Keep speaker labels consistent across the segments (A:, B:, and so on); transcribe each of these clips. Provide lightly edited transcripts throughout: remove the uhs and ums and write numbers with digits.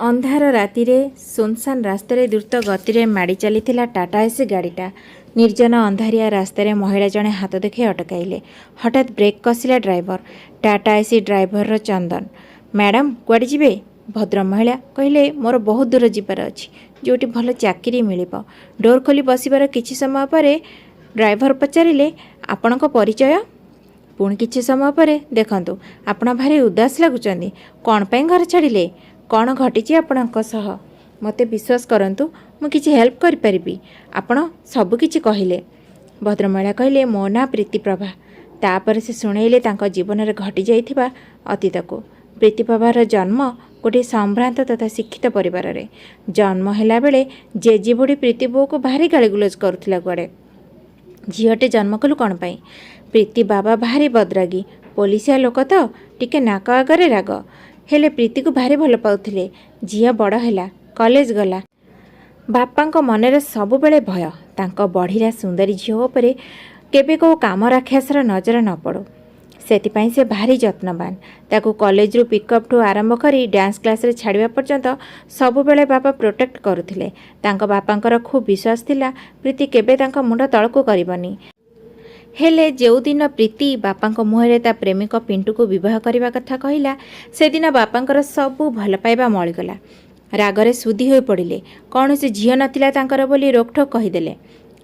A: अंधार राति रे सुनसान रास्तार द्रुत गति में माड़ी चली टाटा एसी गाड़ीटा। निर्जन अंधारिया रास्तार महिला जड़े हाथ देखी अटकाइले। हठात ब्रेक कसिला driver. Tata AC driver Chandan. Madam कुआडे जीवे? भद्र महिला कहले मोर बहुत दूर जीवार अच्छी, जोटी भल चाकरी मिलिब। डोर खोली बसिबार किछि समय पर ड्राइवर पचारिले आपणक परिचय? पुणी किछि समय पर देखंतु आपण भारी उदास लगुचंदी, कौन ପାଇଁ घर छाड़िले? कौन घटी आपणक सह? मते विश्वास करंतु मु किछि हेल्प करि परिबि। आपण सब किछि कहिले। भद्रमहिला कहले मो ना प्रीति प्रभा। तापर से सुणैले तांको जीवन रे घटी जाइथिबा अतीत को। प्रीति प्रभार जन्म गोटे संभ्रांत तथा शिक्षित परिवार रे। जन्म हैला बेले जेजी बुढ़ी प्रीति बो को भारी गालीगुलज करुथिला। गुआड़े झीटे जन्म कलु कौन पाई? प्रीति बाबा भारी बदरागी, पुलिसिया लोक तो टिके नाक आगरे राग। हेले प्रीति को भारी भल पाउथिले। झील बड़ हैला, कॉलेज गला। बापांक मनरे सब बेले भय तांको बढ़िया सुंदरी झील उपरे केबे को काम राक्षसर नजर न पड़ो। सेतिपाई से भारी जत्नवान। ताकू कॉलेज रु पिकअप ठू आरंभ करी डांस क्लास रे छाड़िबा पर्यंत सब बेले बापा प्रोटेक्ट करुथिले। तांको बापांकर खूब विश्वास थिला प्रीति केबे तांको मुंड तळको करिबनी। हेले जो दिन प्रीति बापांक मुहरे ता प्रेमिक पिंटू को विवाह करने कथा कहला, से दिन बापांकर सबू भल पाइबा मळीगला। रागरे सुधी हो पड़िले। कौन से झील नथिला तांकर बोली रोकठोक कहीदेले।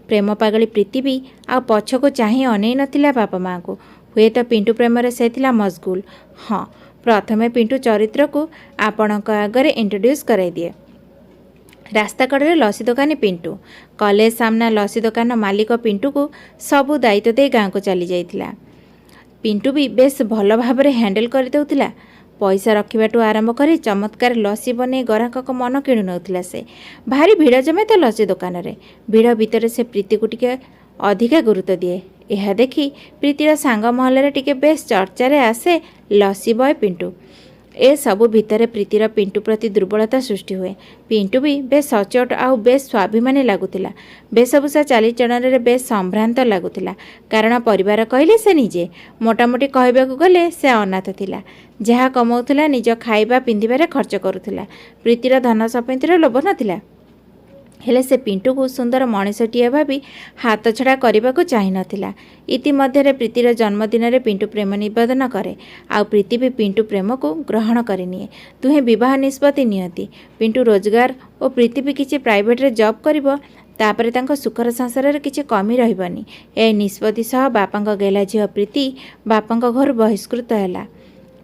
A: प्रेम पागली प्रीति भी आ पछको चाही अनै नथिला बापा माँ को। हुए तो पिंटू प्रेम से थिला मशगुल। हाँ, प्रथमे पिंटू चरित्र को आपणक आगरे इंट्रोड्यूस कराई दिए। रास्ता कड़े लसी दुकानी पिंटू। कॉलेज सामना लसी दुकान मालिक पिंटू को सबू दायित्व दे गाँव को चली जाइतिला। पिंटू भी बेस भल भाव हैंडल कर देउतिला। पैसा रखिबाटू आरंभ करी चमत्कार लसी बने ग्राहक को मन किणु नउतिला। से भारी भिड़ जमे तो लसी दुकान रे। भिड़ भितर से प्रीति को टिके अधिका गुरुत्व दिए। यह देखी प्रीतिर सांग महल टिके बेस चर्चा रे आसे लसी बॉय पिंटू। ए सबु भितर प्रीतिर पिंटू प्रति दुर्बलता सृष्टि हुए। पिंटू भी बेस सचोट आउ बेस स्वाभिमानी लगुला। बेशभूषा चालीचलन रे बेस संभ्रांत लगुला। कारण परिवार कहले से निजे मोटामोटी कहबाकू गले से अनाथ थिला। जहाँ कमाउथिला निज खाइबा पिंधिबारे खर्च करुथिला। प्रीतिर धन संपत्तिर लोभ नथिला। हेले से पिंटू को सुंदर मनीषटीए भाभी हाथ छड़ा करने को चाही नथिला। इतिमध्य प्रीतिर जन्मदिन रे पिंटू प्रेम निवेदन करे। आ प्रीति भी पिंटू प्रेम को ग्रहण करनिए। दुहे विवाह निष्पत्ति नियति। पिंटू रोजगार और प्रीति भी किसी प्राइवेट रे जॉब करिवो। तापरे तांको सुखर संसार रे किछि कमी रहिबनी। ए निष्पत्ति सह बापांक गेला झियो प्रीति बापांक घर बहिष्कृत हैला।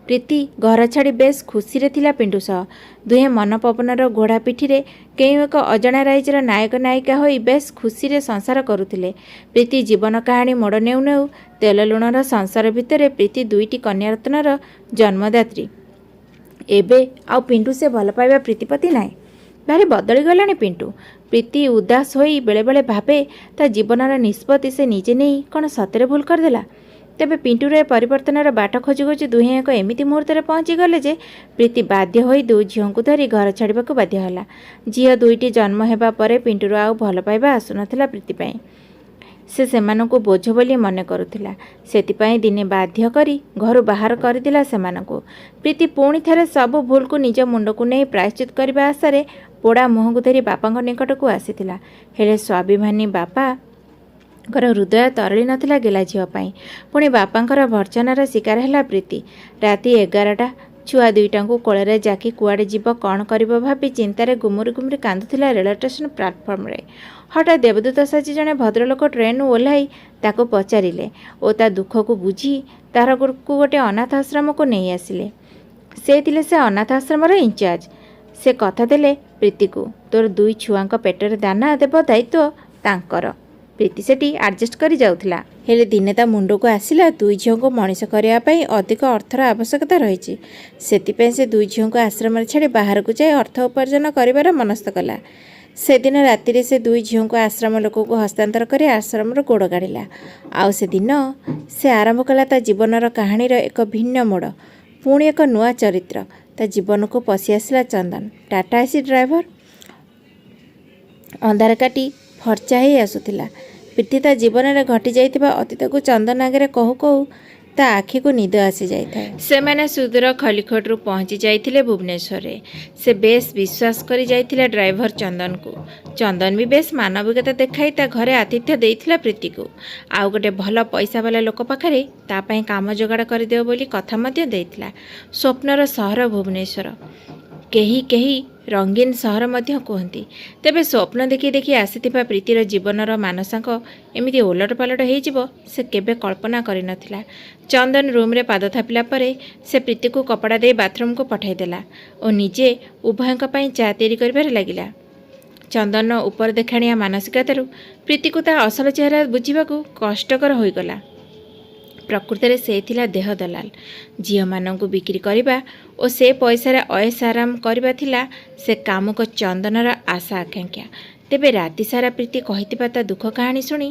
A: प्रीति घर छाड़ी बेस खुशी रे थिला पिंटू सह। दुहे मन पवनर घोड़ा पिठी रे केउ एक अजणा राइजर नायक नायिका होई बेस खुशी रे संसार करुथिले। प्रीति जीवन कहानी मोड़ नेउ नेउ तेल लुणर संसार भितर प्रीति दुईटी कन्यारत्नर जन्मदात्री। एबे आउ पिंटू से भल पाइबा प्रीतिपति नाय। भारी बदली गलानी पिंटू। प्रीति उदास होई बेले बेले भावे ता जीवनर निष्पत्ति से निजे नहीं कौन सतरे भूल करदेला। तेबे पिंटूर परिवर्तनर बाट खोजी खोजी दुहे एक एमिति मुहूर्त पहुँची गले जे प्रीति बाध्य होई दु झील को धरी घर छाड़वा को बाध्य होला। झील दुईटी जन्म हेबा परे पिंटूर आउ भल पाइबा आसुनथिला प्रीति पाई। से सेमानंकु बोझ बोली मने करुथिला। सेतिपाई दिने बाध्य करी घर बाहर करदिला सेमानंकु। प्रीति पुणी थरे सब भूल को निज मुंड को नहीं प्रायश्चित करबा आशारे पोड़ा मुह को धरी बापांक निकट को आसीथिला। हेले स्वाभिमानी बापा घर हृदय तरली नथिला गेला झील पाई। पुणी बापांकर भर्जनार शिकार हैला प्रीति। राति 11टा। छुआ दुईटा को कोଳରେ जाकी कुआडे जीव कौन करिबो भाबी चिंतारे गुमुरी गुमुरी कांदुथिला रेल स्टेशन प्लाटफर्म रे। हठात देवदूत साची जने भद्रलोक ट्रेन ओह्लाई ताको पचारिले ओ ता दुख को बुझी तार को गोटे अनाथ आश्रम को नहीं आसिले। से थिले से अनाथ आश्रम इंचार्ज। से कथा देले प्रीति को तोर दुई छुआंक पेटर दाना देव दायित्व तांकर। प्रीति सेठी एडजस्ट करी जाउथिला। हेले दिने ता मुंड को आसिला दुई झील को मनीष करने पाई अधिक अर्थर आवश्यकता रही। से दुई झील को आश्रम छाड़ी बाहर को जाए अर्थ उपार्जन कर मनस्थ कला। से दिन राति से दुई झील को आश्रम लोक को हस्तांतर कर आश्रम गोड़ गाड़िला। आउ से दिन से आरंभ कला ता जीवनर कहानीर एक भिन्न मोड़। पुणी एक नुआ चरित्र ता जीवन को पशि आसला चंदन टाटा एसी ड्राइवर। अंधार काटी फर्चा ही आसुथिला। प्रीति ता जीवन में घटी जाइथिबा अतीत को चंदन आगे कहू कहू ତା ଆଖିକୁ ନିଦ ଆସି ଯାଇଥାଏ। ସେମାନେ ସୁଦୂର ଖଲିକୋଟରୁ ପହଞ୍ଚି ଯାଇଥିଲେ ଭୁବନେଶ୍ୱରରେ। ସେ ବେଶ୍ ବିଶ୍ୱାସ କରି ଯାଇଥିଲା ଡ୍ରାଇଭର ଚନ୍ଦନକୁ। ଚନ୍ଦନ ବି ବେଶ୍ ମାନବିକତା ଦେଖାଇ ତା ଘରେ ଆତିଥ୍ୟ ଦେଇଥିଲା ପ୍ରୀତିକୁ। ଆଉ ଗୋଟେ ଭଲ ପଇସାବାଲା ଲୋକ ପାଖରେ ତା ପାଇଁ କାମ ଯୋଗାଡ଼ କରିଦେବ ବୋଲି କଥା ମଧ୍ୟ ଦେଇଥିଲା। ସ୍ୱପ୍ନର ସହର ଭୁବନେଶ୍ୱର, କେହି କେହି ରଙ୍ଗୀନ ସହର ମଧ୍ୟ କୁହନ୍ତି। ତେବେ ସ୍ୱପ୍ନ ଦେଖି ଦେଖି ଆସିଥିବା ପ୍ରୀତିର ଜୀବନର ମାନସାଙ୍କ ଏମିତି ଓଲଟପାଲଟ ହେଇଯିବ ସେ କେବେ କଳ୍ପନା କରିନଥିଲା। ଚନ୍ଦନ ରୁମ୍ରେ ପାଦ ଥାପିଲା ପରେ ସେ ପ୍ରୀତିକୁ କପଡ଼ା ଦେଇ ବାଥରୁମ୍କୁ ପଠାଇଦେଲା ଓ ନିଜେ ଉଭୟଙ୍କ ପାଇଁ ଚା ତିଆରି କରିବାରେ ଲାଗିଲା। ଚନ୍ଦନର ଉପର ଦେଖାଣିଆ ମାନସିକତାରୁ ପ୍ରୀତିକୁ ତା ଅସଲ ଚେହେରା ବୁଝିବାକୁ କଷ୍ଟକର ହୋଇଗଲା। ପ୍ରକୃତରେ ସେ ଥିଲା ଦେହ ଦଲାଲ। ଝିଅମାନଙ୍କୁ ବିକ୍ରି କରିବା ଓ ସେ ପଇସାରେ ଅଏସ ଆରାମ କରିବା ଥିଲା ସେ କାମୁକ ଚନ୍ଦନର ଆଶା ଆକାଂକ୍ଷା। ତେବେ ରାତିସାରା ପ୍ରୀତି କହିଥିବା ତା ଦୁଃଖ କାହାଣୀ ଶୁଣି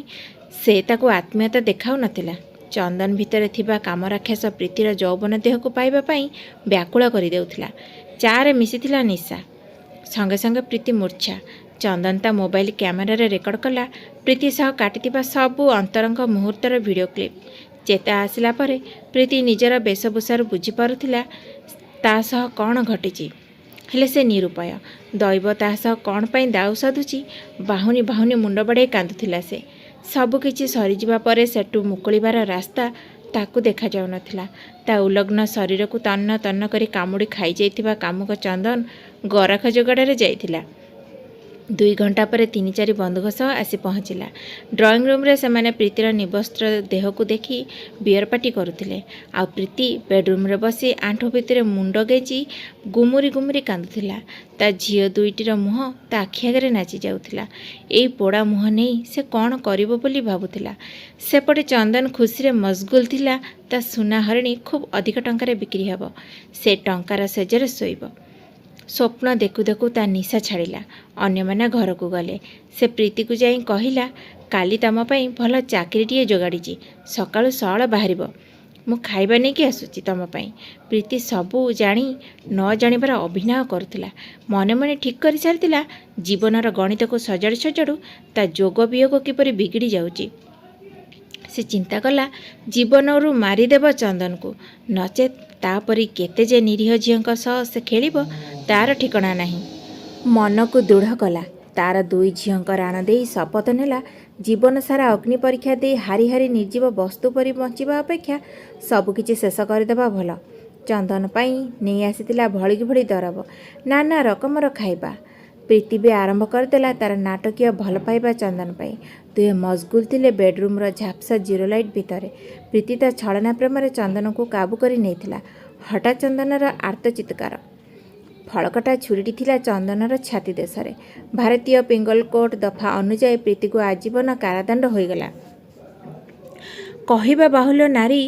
A: ସେ ତାକୁ ଆତ୍ମୀୟତା ଦେଖାଉନଥିଲା। ଚନ୍ଦନ ଭିତରେ ଥିବା କାମରାକ୍ଷସ ପ୍ରୀତିର ଯୌବନ ଦେହକୁ ପାଇବା ପାଇଁ ବ୍ୟାକୁଳ କରିଦେଉଥିଲା। ଚାରେ ମିଶିଥିଲା ନିଶା। ସଙ୍ଗେ ସଙ୍ଗେ ପ୍ରୀତି ମୂର୍ଚ୍ଛା। ଚନ୍ଦନ ତା ମୋବାଇଲ କ୍ୟାମେରାରେ ରେକର୍ଡ଼ କଲା ପ୍ରୀତି ସହ କାଟିଥିବା ସବୁ ଅନ୍ତରଙ୍ଗ ମୁହୂର୍ତ୍ତର ଭିଡ଼ିଓ କ୍ଲିପ୍। ଚେତା ଆସିଲା ପରେ ପ୍ରୀତି ନିଜର ବେଶଭୂଷାରୁ ବୁଝିପାରୁଥିଲା ତା ସହ କ'ଣ ଘଟିଛି। ହେଲେ ସେ ନିରୁପାୟ। ଦୈବ ତା ସହ କ'ଣ ପାଇଁ ଦାଉ ସାଧୁଛି। ବାହୁନି ବାହୁନି ମୁଣ୍ଡ ବାଡ଼େଇ କାନ୍ଦୁଥିଲା ସେ। ସବୁକିଛି ସରିଯିବା ପରେ ସେଠୁ ମୁକୁଳିବାର ରାସ୍ତା ତାକୁ ଦେଖାଯାଉନଥିଲା। ତା ଉଲଗ୍ନ ଶରୀରକୁ ତନ୍ନ ତନ୍ନ କରି କାମୁଡ଼ି ଖାଇଯାଇଥିବା କାମୁକ ଚନ୍ଦନ ଗରାଖ ଯୋଗାଡ଼ରେ ଯାଇଥିଲା। 2 ଘଣ୍ଟା ପରେ 3-4 ବନ୍ଧୁଙ୍କ ସହ ଆସି ପହଞ୍ଚିଲା। ଡ୍ରଇଂ ରୁମ୍ରେ ସେମାନେ ପ୍ରୀତିର ନିବସ୍ତ୍ର ଦେହକୁ ଦେଖି ବିୟର ପାଟି କରୁଥିଲେ। ଆଉ ପ୍ରୀତି ବେଡରୁମ୍ରେ ବସି ଆଣ୍ଠୁ ଭିତରେ ମୁଣ୍ଡ ଗେଞ୍ଜି ଗୁମୁରି ଗୁମୁରି କାନ୍ଦୁଥିଲା। ତା ଝିଅ ଦୁଇଟିର ମୁହଁ ତା ଆଖି ଆଗରେ ନାଚି ଯାଉଥିଲା। ଏଇ ପୋଡ଼ା ମୁହଁ ନେଇ ସେ କ'ଣ କରିବ ବୋଲି ଭାବୁଥିଲା। ସେପଟେ ଚନ୍ଦନ ଖୁସିରେ ମସଗୁଲ ଥିଲା ତା ସୁନା ହରିଣୀ ଖୁବ୍ ଅଧିକ ଟଙ୍କାରେ ବିକ୍ରି ହେବ। ସେ ଟଙ୍କାର ଶେଯରେ ଶୋଇବ। ସ୍ୱପ୍ନ ଦେଖୁ ଦେଖୁ ତା ନିଶା ଛାଡ଼ିଲା। ଅନ୍ୟମାନେ ଘରକୁ ଗଲେ। ସେ ପ୍ରୀତିକୁ ଯାଇ କହିଲା, କାଲି ତମ ପାଇଁ ଭଲ ଚାକିରିଟିଏ ଯୋଗାଡ଼ିଛି। ସକାଳୁ ସଅଳ ବାହାରିବ। ମୁଁ ଖାଇବା ନେଇକି ଆସୁଛି ତମ ପାଇଁ। ପ୍ରୀତି ସବୁ ଜାଣି ନ ଜାଣିବାର ଅଭିନୟ କରୁଥିଲା। ମନେ ମନେ ଠିକ୍ କରିସାରିଥିଲା ଜୀବନର ଗଣିତକୁ ସଜାଡ଼ୁ ସଜାଡ଼ୁ ତା ଯୋଗ ବିୟୋଗ କିପରି ବିଗିଡ଼ି ଯାଉଛି। ସେ ଚିନ୍ତା କଲା ଜୀବନରୁ ମାରିଦେବ ଚନ୍ଦନକୁ, ନଚେତ୍ ତାପରି କେତେ ଯେ ନିରୀହ ଝିଅଙ୍କ ସହ ସେ ଖେଳିବ ତାର ଠିକଣା ନାହିଁ। ମନକୁ ଦୃଢ଼ କଲା। ତାର 2 ଝିଅଙ୍କ ରାଣ ଦେଇ ଶପଥ ନେଲା ଜୀବନ ସାରା ଅଗ୍ନି ପରୀକ୍ଷା ଦେଇ ହାରି ହାରି ନିର୍ଜୀବ ବସ୍ତୁ ପରି ବଞ୍ଚିବା ଅପେକ୍ଷା ସବୁକିଛି ଶେଷ କରିଦେବା ଭଲ। ଚନ୍ଦନ ପାଇଁ ନେଇ ଆସିଥିଲା ଭଳିକି ଭଳି ଦରବ, ନାନା ରକମର ଖାଇବା। ପ୍ରୀତି ବି ଆରମ୍ଭ କରିଦେଲା ତାର ନାଟକୀୟ ଭଲ ପାଇବା ଚନ୍ଦନ ପାଇଁ। ଦୁହେଁ ମସଗୁଲ ଥିଲେ ବେଡରୁମ୍ର ଝାପ୍ସା ଜିରୋ ଲାଇଟ୍ ଭିତରେ। ପ୍ରୀତି ତା ଛଳନା ପ୍ରେମରେ ଚନ୍ଦନକୁ କାବୁ କରି ନେଇଥିଲା। ହଠାତ୍ ଚନ୍ଦନର ଆର୍ତ୍ତ ଚିତ୍କାର। ଫଳକଟା ଛୁରୀଟି ଥିଲା ଚନ୍ଦନର ଛାତି ଦେଶରେ। ଭାରତୀୟ ପିଙ୍ଗଲ କୋର୍ଟ ଦଫା ଅନୁଯାୟୀ ପ୍ରୀତିକୁ ଆଜୀବନ କାରାଦଣ୍ଡ ହୋଇଗଲା। କହିବା ବାହୁଲ୍ୟ ନାରୀ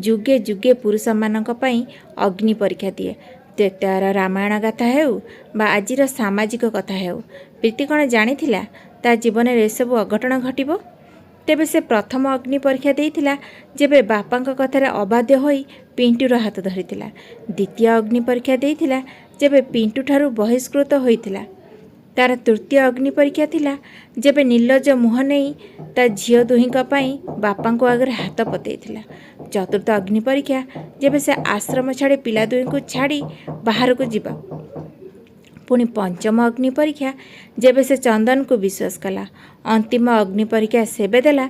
A: ଯୁଗେ ଯୁଗେ ପୁରୁଷମାନଙ୍କ ପାଇଁ ଅଗ୍ନି ପରୀକ୍ଷା ଦିଏ। ତ୍ରେତୟାର ରାମାୟଣ ଗାଥା ହେଉ ବା ଆଜିର ସାମାଜିକ କଥା ହେଉ, ପ୍ରୀତି କ'ଣ ଜାଣିଥିଲା ତା ଜୀବନରେ ଏସବୁ ଅଘଟଣ ଘଟିବ? ତେବେ ସେ ପ୍ରଥମ ଅଗ୍ନି ପରୀକ୍ଷା ଦେଇଥିଲା ଯେବେ ବାପାଙ୍କ କଥାରେ ଅବାଧ୍ୟ ହୋଇ ପିଣ୍ଟୁର ହାତ ଧରିଥିଲା। ଦ୍ୱିତୀୟ ଅଗ୍ନି ପରୀକ୍ଷା ଦେଇଥିଲା ଯେବେ ପିଣ୍ଟୁଠାରୁ ବହିଷ୍କୃତ ହୋଇଥିଲା। ତାର ତୃତୀୟ ଅଗ୍ନି ପରୀକ୍ଷା ଥିଲା ଯେବେ ନିର୍ଲଜ୍ଜ ମୁହଁ ନେଇ ତା ଝିଅ ଦୁହିଁଙ୍କ ପାଇଁ ବାପାଙ୍କ ଆଗରେ ହାତ ପତେଇଥିଲା। ଚତୁର୍ଥ ଅଗ୍ନି ପରୀକ୍ଷା ଯେବେ ସେ ଆଶ୍ରମ ଛାଡ଼ି ପିଲା ଦୁହିଁଙ୍କୁ ଛାଡ଼ି ବାହାରକୁ ଯିବା। ପୁଣି ପଞ୍ଚମ ଅଗ୍ନି ପରୀକ୍ଷା ଯେବେ ସେ ଚନ୍ଦନକୁ ବିଶ୍ୱାସ କଲା। ଅନ୍ତିମ ଅଗ୍ନି ପରୀକ୍ଷା ସେବେ ଦେଲା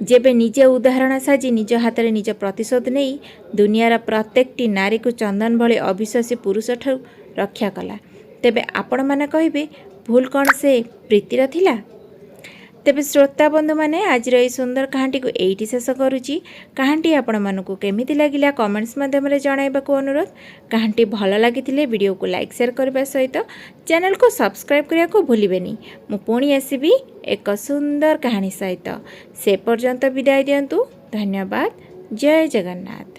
A: ଯେବେ ନିଜେ ଉଦାହରଣ ସାଜି ନିଜ ହାତରେ ନିଜ ପ୍ରତିଶୋଧ ନେଇ ଦୁନିଆର ପ୍ରତ୍ୟେକଟି ନାରୀକୁ ଚନ୍ଦନ ଭଳି ଅବିଶ୍ୱାସୀ ପୁରୁଷଠାରୁ ରକ୍ଷା କଲା। ତେବେ ଆପଣମାନେ କହିବେ ଭୁଲ କ'ଣ ସେ ପ୍ରୀତିର ଥିଲା? ତେବେ ଶ୍ରୋତା ବନ୍ଧୁମାନେ ଆଜିର ଏହି ସୁନ୍ଦର କାହାଣୀଟିକୁ ଏଇଠି ଶେଷ କରୁଛି। କାହାଣୀଟି ଆପଣମାନଙ୍କୁ କେମିତି ଲାଗିଲା କମେଣ୍ଟସ୍ ମାଧ୍ୟମରେ ଜଣାଇବାକୁ ଅନୁରୋଧ। କାହାଣୀଟି ଭଲ ଲାଗିଥିଲେ ଭିଡ଼ିଓକୁ ଲାଇକ୍ ସେୟାର କରିବା ସହିତ ଚ୍ୟାନେଲକୁ ସବସ୍କ୍ରାଇବ୍ କରିବାକୁ ଭୁଲିବେନି। ମୁଁ ପୁଣି ଆସିବି ଏକ ସୁନ୍ଦର କାହାଣୀ ସହିତ। ସେ ପର୍ଯ୍ୟନ୍ତ ବିଦାୟ ଦିଅନ୍ତୁ। ଧନ୍ୟବାଦ। ଜୟ ଜଗନ୍ନାଥ।